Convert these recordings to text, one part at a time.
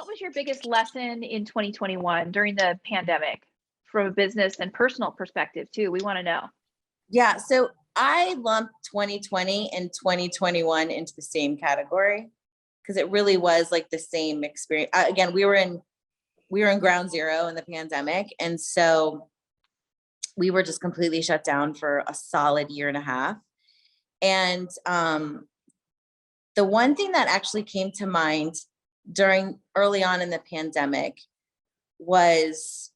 what was your biggest lesson in 2021 during the pandemic from a business and personal perspective too? We want to know. Yeah. So I lumped 2020 and 2021 into the same category because it really was like the same experience. Again, we were in ground zero in the pandemic. And so we were just completely shut down for a solid year and a half. And the one thing that actually came to mind early on in the pandemic was,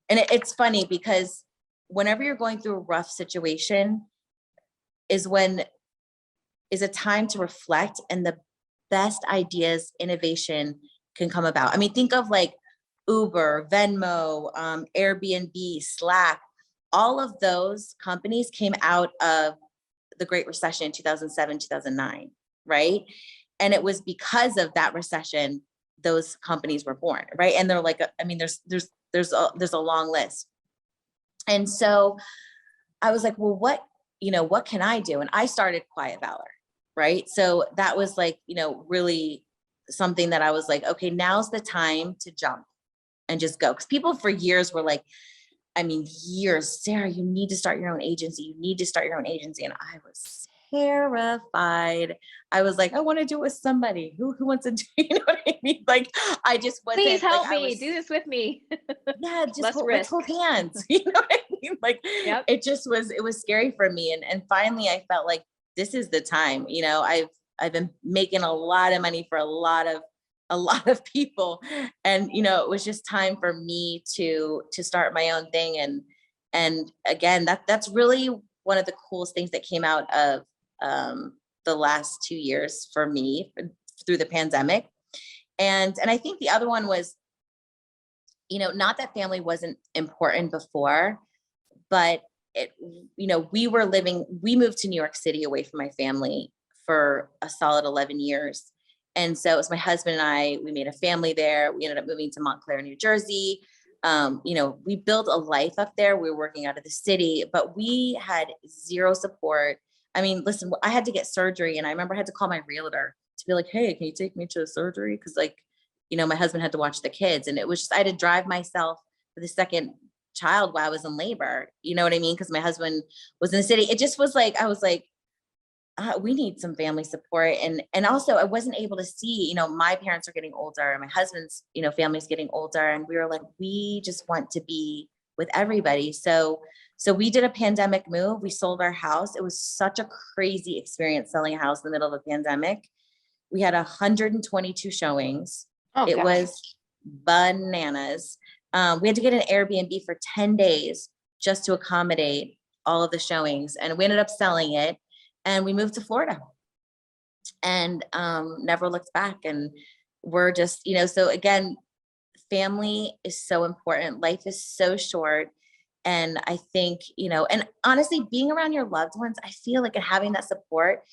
and it's funny because whenever you're going through a rough situation is a time to reflect, and the best ideas, innovation can come about. I mean, think of like Uber, Venmo, Airbnb, Slack, all of those companies came out of the Great Recession in 2007, 2009, right? And it was because of that recession, those companies were born, right? And they're like, I mean, there's a long list. And so I was like, well, what can I do? And I started Quiet Valor, right? So that was like, really something that I was like, okay, now's the time to jump and just go. Because people for years were like, years, Sarah, you need to start your own agency. You need to start your own agency. And I was terrified. I was like, I want to do it with somebody who wants to do, you know what I mean? Like, I just wasn't. Please help me. Do this with me. Yeah, just let's hold hands. You know what I mean? Like, yep. It was scary for me. And finally I felt like this is the time. I've been making a lot of money for a lot of people. And, it was just time for me to start my own thing. And again, that's really one of the coolest things that came out of the last 2 years for me through the pandemic. And I think the other one was, not that family wasn't important before, but we moved to New York City away from my family for a solid 11 years. And so it was my husband and I, we made a family there. We ended up moving to Montclair, New Jersey. We built a life up there. We were working out of the city, but we had zero support. I mean, listen, I had to get surgery, and I remember I had to call my realtor to be like, hey, can you take me to the surgery? Because my husband had to watch the kids, and it was just, I had to drive myself for the second child while I was in labor. You know what I mean? Because my husband was in the city. It just was like, I was like, we need some family support. And also I wasn't able to see, my parents are getting older and my husband's, family's getting older. And we were like, we just want to be with everybody. So we did a pandemic move. We sold our house. It was such a crazy experience selling a house in the middle of a pandemic. We had 122 showings. It was bananas. We had to get an Airbnb for 10 days just to accommodate all of the showings. And we ended up selling it. And we moved to Florida and never looked back. And we're just, so again, family is so important. Life is so short. And I think, and honestly, being around your loved ones, I feel like having that support,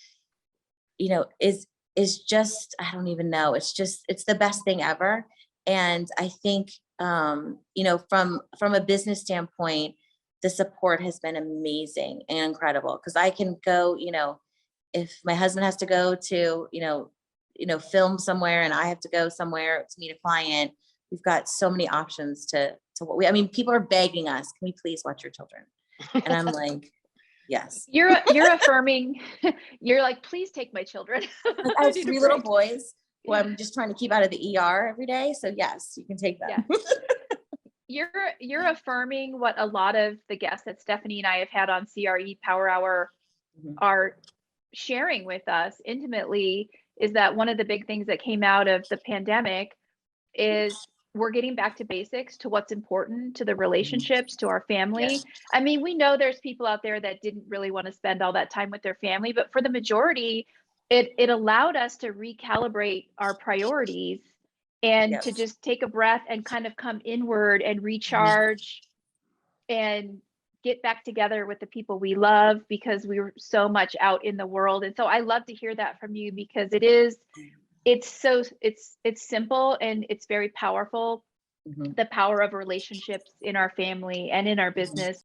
is just, I don't even know. It's the best thing ever. And I think, from a business standpoint, the support has been amazing and incredible, because I can go, if my husband has to go to, film somewhere and I have to go somewhere to meet a client, we've got so many options to what people are begging us, can we please watch your children? And I'm like, yes. You're affirming, you're like, please take my children. I have 3 little boys who I'm just trying to keep out of the ER every day. So yes, you can take them. Yeah. You're affirming what a lot of the guests that Stephanie and I have had on CRE Power Hour are sharing with us intimately, is that one of the big things that came out of the pandemic is we're getting back to basics, to what's important, to the relationships, to our family. Yes. I mean, we know there's people out there that didn't really want to spend all that time with their family, but for the majority, it allowed us to recalibrate our priorities and to just take a breath and kind of come inward and recharge and get back together with the people we love, because we were so much out in the world. And so I love to hear that from you, because it's simple and it's very powerful. The power of relationships in our family and in our business.